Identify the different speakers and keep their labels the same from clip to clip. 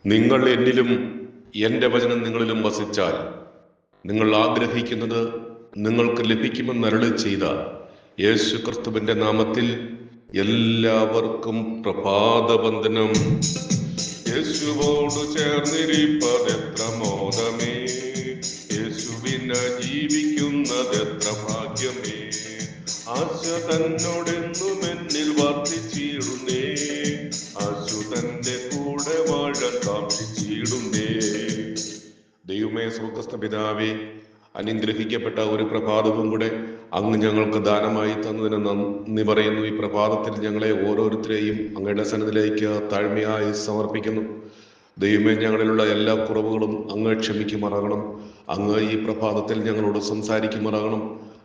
Speaker 1: നിങ്ങൾ എന്നിലും എൻ്റെ വചനം നിങ്ങളിലും വസിച്ചാൽ നിങ്ങൾ ആഗ്രഹിക്കുന്നത് നിങ്ങൾക്ക് ലഭിക്കുമെന്ന് അരുളി ചെയ്ത യേശു ക്രിസ്തുവിൻ്റെ നാമത്തിൽ എല്ലാവർക്കും പ്രഭാതവന്ദനം. യേശുവോട് ചേർന്നിരിപ്പതെത്ര മോദമേ, യേശുവിന് ജീവിക്കുന്നതെത്ര ഭാഗ്യമേ. ആശ തന്നോടെന്നും എന്നിൽ വർദ്ധിച്ചിടുന്നേ, ആശു തന്റെ കൂടെ വാഴാൻ കാക്ഷിച്ചിടുന്നേ. ദൈവമേ, സ്വർഗ്ഗസ്ഥ പിതാവേ, അനുഗ്രഹിക്കപ്പെട്ട ഒരു പ്രഭാതവും കൂടെ അങ്ങ് ഞങ്ങൾക്ക് ദാനമായി തന്നതിന് നന്ദി പറയുന്നു. ഈ പ്രഭാതത്തിൽ ഞങ്ങളെ ഓരോരുത്തരെയും അങ്ങയുടെ സന്നിധിയിലേക്ക് താഴ്മയായി സമർപ്പിക്കുന്നു. ദൈവമേ, ഞങ്ങളിലുള്ള എല്ലാ കുറവുകളും അങ്ങ് ക്ഷമിക്കുമാറാകണം. അങ്ങ് ഈ പ്രഭാതത്തിൽ ഞങ്ങളോട് സംസാരിക്കുമാറാകണം.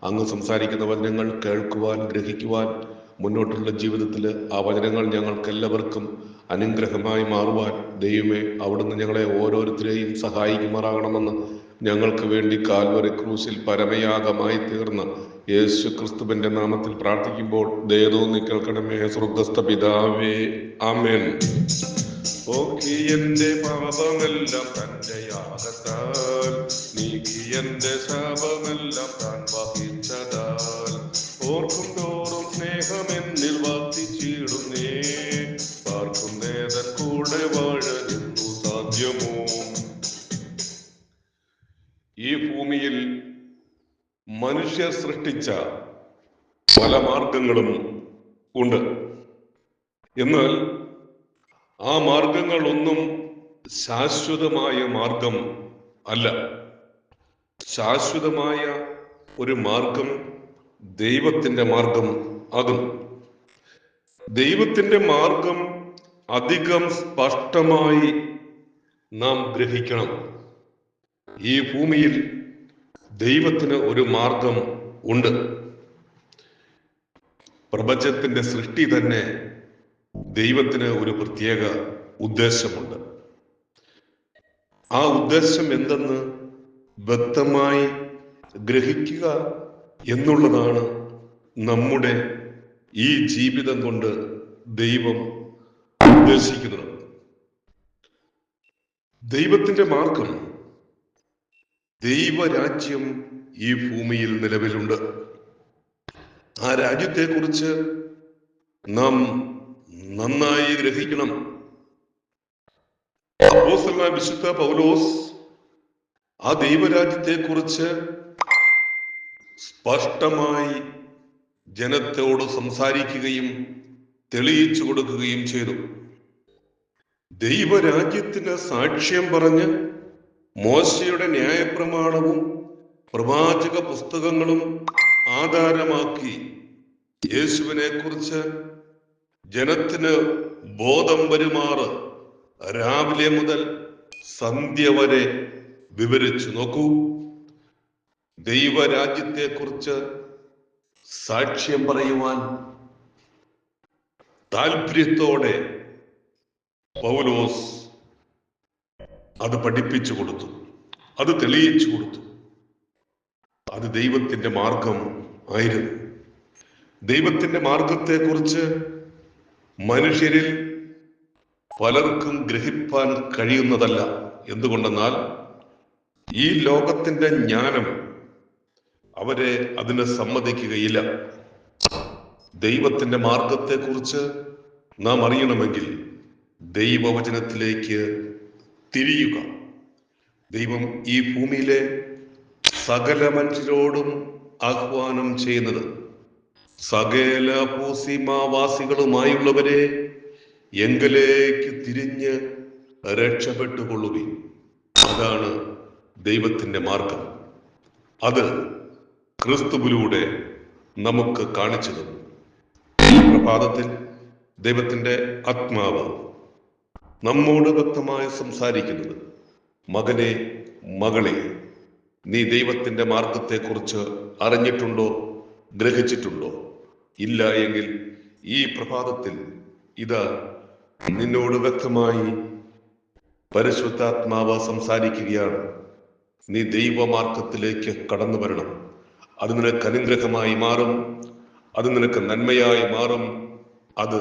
Speaker 1: അങ്ങ് സംസാരിക്കുന്ന വചനങ്ങൾ കേൾക്കുവാൻ, ഗ്രഹിക്കുവാൻ, മുന്നോട്ടുള്ള ജീവിതത്തിൽ ആ വചനങ്ങൾ ഞങ്ങൾക്ക് എല്ലാവർക്കും അനുഗ്രഹമായി മാറുവാൻ ദൈവമേ അവിടുന്ന് ഞങ്ങളെ ഓരോരുത്തരെയും സഹായിക്കുമാറാകണമെന്ന് ഞങ്ങൾക്ക് വേണ്ടി കാൽവറി ക്രൂശിൽ പരമയാഗമായി തീർന്ന യേശു ക്രിസ്തുവിന്റെ നാമത്തിൽ പ്രാർത്ഥിക്കുമ്പോൾ ദയതോന്നി കേൾക്കണമേ സ്വർഗ്ഗസ്ഥ പിതാവേ, ആമേൻ. ഓക്കി എന്റെ പാപമെല്ലാം തന്റെ യാഗത്താൽ നീക്കി എന്റെ ശാപമെല്ലാം താൻ വഹിച്ചതാൽ ഓർക്കും തോറും സ്നേഹമെന്നിൽ വർദ്ധിച്ചിടുന്നേ, പാർക്കുന്നേതൻ കൂടെ വാഴരുന്നു സാധ്യമോ. ഈ ഭൂമിയിൽ മനുഷ്യർ സൃഷ്ടിച്ച പല മാർഗങ്ങളും ഉണ്ട്. എന്നാൽ ആ മാർഗങ്ങളൊന്നും ശാശ്വതമായ മാർഗം അല്ല. ശാശ്വതമായ ഒരു മാർഗം ദൈവത്തിന്റെ മാർഗം ആകും. ദൈവത്തിന്റെ മാർഗം അധികം സ്പഷ്ടമായി നാം ഗ്രഹിക്കണം. ഈ ഭൂമിയിൽ ദൈവത്തിന് ഒരു മാർഗം ഉണ്ട്. പ്രപഞ്ചത്തിന്റെ സൃഷ്ടി തന്നെ ദൈവത്തിന് ഒരു പ്രത്യേക ഉദ്ദേശമുണ്ട്. ആ ഉദ്ദേശം എന്തെന്ന് വ്യക്തമായി ഗ്രഹിക്കുക എന്നുള്ളതാണ് നമ്മുടെ ഈ ജീവിതം കൊണ്ട് ദൈവം ഉദ്ദേശിക്കുന്നത്. ദൈവത്തിന്റെ മാർഗം, ദൈവരാജ്യം ഈ ഭൂമിയിൽ നിലവിലുണ്ട്. ആ രാജ്യത്തെക്കുറിച്ച് നാം നന്നായി ഗ്രഹിക്കണം. അപ്പോസ്തലനായ വിശുദ്ധ പൗലോസ് ആ ദൈവരാജ്യത്തെക്കുറിച്ച് സ്പഷ്ടമായി ജനത്തോട് സംസാരിക്കുകയും തെളിയിച്ചു കൊടുക്കുകയും ചെയ്തു. ദൈവരാജ്യത്തിന് സാക്ഷ്യം പറഞ്ഞ് മോശയുടെ ന്യായപ്രമാണവും പ്രവാചക പുസ്തകങ്ങളും ആധാരമാക്കി യേശുവിനെ കുറിച്ച് ജനത്തിന് ബോധം വരുമാറ് രാവിലെ മുതൽ സന്ധ്യ വരെ വിവരിച്ചു. നോക്കൂ, ദൈവരാജ്യത്തെക്കുറിച്ച് സാക്ഷ്യം പറയുവാൻ താല്പര്യത്തോടെ പൗലോസ് അത് പഠിപ്പിച്ചു കൊടുത്തു, അത് തെളിയിച്ചു കൊടുത്തു. അത് ദൈവത്തിന്റെ മാർഗം ആയിരുന്നു. ദൈവത്തിന്റെ മാർഗത്തെക്കുറിച്ച് മനുഷ്യരിൽ പലർക്കും ഗ്രഹിപ്പാൻ കഴിയുന്നതല്ല. എന്തുകൊണ്ടെന്നാൽ ഈ ലോകത്തിന്റെ ജ്ഞാനം അവരെ അതിന് സമ്മതിക്കുകയില്ല. ദൈവത്തിന്റെ മാർഗത്തെക്കുറിച്ച് നാം അറിയണമെങ്കിൽ ദൈവവചനത്തിലേക്ക് തിരിയുക. ദൈവം ഈ ഭൂമിയിലെ സകല മനുഷ്യരോടും ആഹ്വാനം ചെയ്യുന്നത്, സകല ഭൂസീമാവാസികളുമായുള്ളവരെ എങ്കലേക്ക് തിരിഞ്ഞ് രക്ഷപ്പെട്ടുകൊള്ളുവിൻ. അതാണ് ദൈവത്തിന്റെ മാർഗം. അത് ക്രിസ്തുവിലൂടെ നമുക്ക് കാണിച്ചു തന്നു. ഈ പ്രഭാതത്തിൽ ദൈവത്തിന്റെ ആത്മാവ് നമ്മോട് വ്യക്തമായി സംസാരിക്കുന്നത്, മകനെ, മകളെ, നീ ദൈവത്തിന്റെ മാർഗത്തെക്കുറിച്ച് അറിഞ്ഞിട്ടുണ്ടോ, ഗ്രഹിച്ചിട്ടുണ്ടോ? ഇല്ല എങ്കിൽ ഈ പ്രഭാതത്തിൽ ഇതാ നിന്നോട് വ്യക്തമായി പരിശുദ്ധാത്മാവ് സംസാരിക്കുകയാണ്. നീ ദൈവമാർഗത്തിലേക്ക് കടന്നു വരണം. അത് നിനക്ക് അനുഗ്രഹമായി മാറും, അത് നിനക്ക് നന്മയായി മാറും. അത്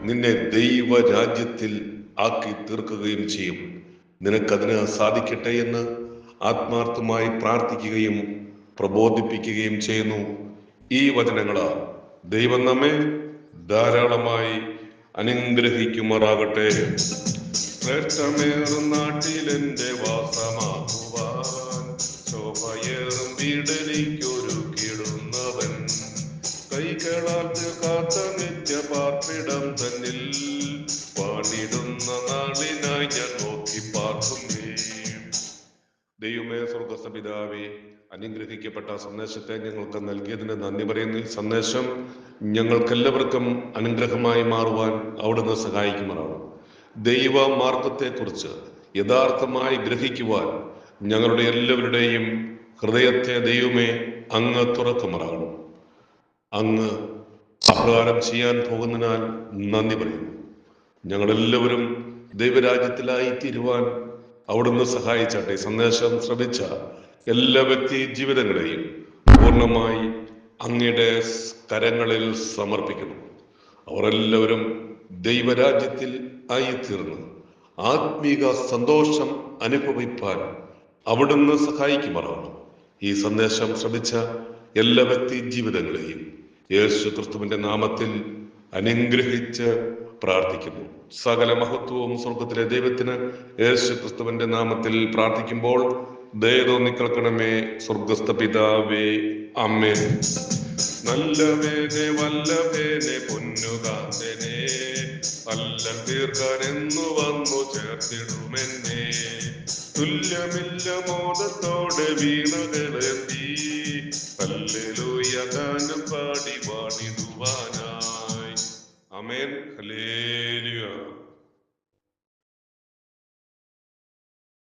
Speaker 1: നിന്നെ ദൈവരാജ്യത്തിൽ ആക്കി തീർക്കുകയും ചെയ്യും. നിനക്കതിന് സാധിക്കട്ടെ എന്ന് ആത്മാർത്ഥമായി പ്രാർത്ഥിക്കുകയും പ്രബോധിപ്പിക്കുകയും ചെയ്യുന്നു. ഈ വചനങ്ങളാൽ ദൈവം നമ്മെ ധാരാളമായി അനുഗ്രഹിക്കുമാറാകട്ടെ. ശ്രേഷ്ഠമേറും നാട്ടിലെന്റെ വാസമാക്കുവാൻ ശോഭയേറും വീടെനിക്കൊരുക്കിടുന്നവൻ കൈകളാൽ തീർക്കാത്ത നിത്യപാർപ്പിടം തന്നിൽ പാടിടുന്ന നാളിനായി ഞാൻ നോക്കി പാർക്കുന്നേ. ദൈവമേ, സ്വർഗ്ഗസ്ഥ പിതാവേ, അനുഗ്രഹിക്കപ്പെട്ട സന്ദേശത്തെ ഞങ്ങൾക്ക് നൽകിയതിന് നന്ദി പറയുന്നു. ഈ സന്ദേശം ഞങ്ങൾക്കെല്ലാവർക്കും അനുഗ്രഹമായി മാറുവാൻ അവിടുന്ന് സഹായിക്കുമാറാണ്. ദൈവ മാർഗത്തെക്കുറിച്ച് യഥാർത്ഥമായി ഗ്രഹിക്കുവാൻ ഞങ്ങളുടെ എല്ലാവരുടെയും ഹൃദയത്തെ ദൈവമേ അങ്ങ് തുറക്കുമാറാകണം. അങ്ങ് അപ്രകാരം ചെയ്യാൻ പോകുന്നതിനാൽ നന്ദി പറയുന്നു. ഞങ്ങളെല്ലാവരും ദൈവരാജ്യത്തിലായി തീരുവാൻ അവിടുന്ന് സഹായിച്ചാട്ടെ. സന്ദേശം ശ്രമിച്ച എല്ലാ വ്യക്തി ജീവിതങ്ങളെയും പൂർണ്ണമായി അങ്ങയുടെ കരങ്ങളിൽ സമർപ്പിക്കുന്നു. അവരെല്ലാവരും ദൈവരാജ്യത്തിൽ ആയിത്തീർന്ന് ആത്മീക സന്തോഷം അനുഭവിപ്പാൻ അവിടുന്ന് സഹായിക്കുമാറാണ്. ഈ സന്ദേശം ശ്രമിച്ച എല്ലാ വ്യക്തി ജീവിതങ്ങളെയും യേശു ക്രിസ്തുവിന്റെ നാമത്തിൽ അനുഗ്രഹിച്ച് പ്രാർത്ഥിക്കുന്നു. സകല മഹത്വവും സ്വർഗത്തിലെ ദൈവത്തിന് യേശു ക്രിസ്തുവിന്റെ നാമത്തിൽ പ്രാർത്ഥിക്കുമ്പോൾ ദയതോന്നി കേൾക്കണമേ. സ്വർഗസ്ഥ പിതാവേ, ആമേൻ. നല്ലവേനെ വല്ലവേനെ പൊന്നുകാന്തനെ അല്ല തീർക്കാനെന്നു വന്നു ചേർത്തിടുമെന്നെ. തുല്യമില്ല മോദത്തോടെ വീണകളെത്തി ഹല്ലേലൂയ ഗാനം പാടി പാടിടുവാനായി. ആമേൻ. ഹല്ലേലൂയ.